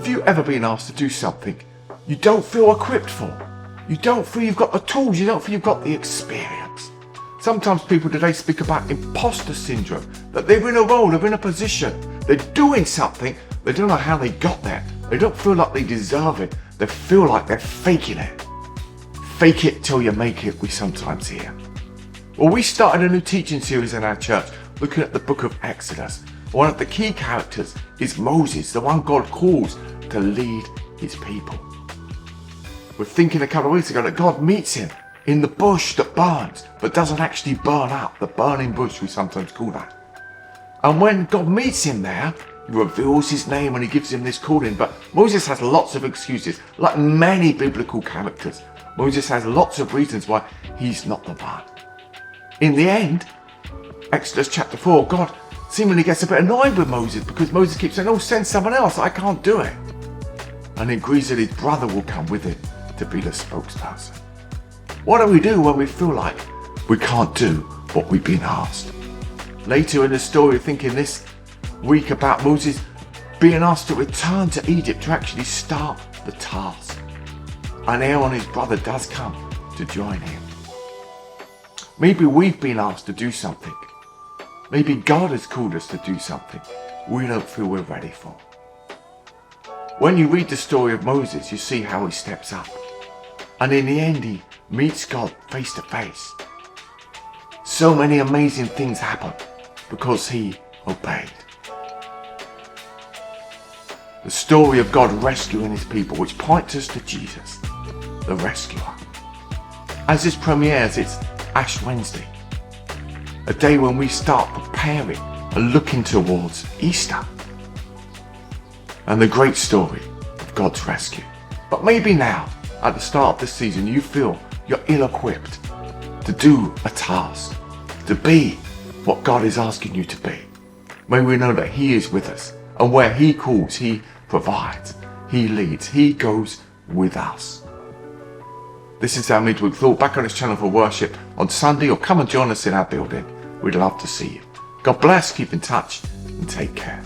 Have you ever been asked to do something you don't feel equipped for? You don't feel you've got the tools, you don't feel you've got the experience. Sometimes people today speak about impostor syndrome, that they're in a role, they're in a position, they're doing something, they don't know how they got there. They don't feel like they deserve it, they feel like they're faking it. Fake it till you make it, we sometimes hear. Well, we started a new teaching series in our church looking at the book of Exodus. One of the key characters is Moses, the one God calls to lead his people. We're thinking a couple of weeks ago that God meets him in the bush that burns, but doesn't actually burn up, the burning bush we sometimes call that. And when God meets him there, he reveals his name and he gives him this calling. But Moses has lots of excuses, like many biblical characters. Moses has lots of reasons why he's not the one. In the end, Exodus chapter 4, God seemingly gets a bit annoyed with Moses because Moses keeps saying, oh, send someone else, I can't do it. And he agrees that his brother will come with him to be the spokesperson. What do we do when we feel like we can't do what we've been asked? Later in the story, we're thinking this week about Moses being asked to return to Egypt to actually start the task. And Aaron, his brother, does come to join him. Maybe we've been asked to do something. Maybe God has called us to do something we don't feel we're ready for. When you read the story of Moses, you see how he steps up. And in the end, he meets God face to face. So many amazing things happen because he obeyed. The story of God rescuing his people, which points us to Jesus, the rescuer. As this premieres, it's Ash Wednesday, a day when we start preparing and looking towards Easter and the great story of God's rescue. But maybe now, at the start of this season, you feel you're ill-equipped to do a task, to be what God is asking you to be. May we know that he is with us, and where he calls, he provides, he leads, he goes with us. This is our Midweek Thought. Back on this channel for worship on Sunday, or come and join us in our building. We'd love to see you. God bless, keep in touch, and take care.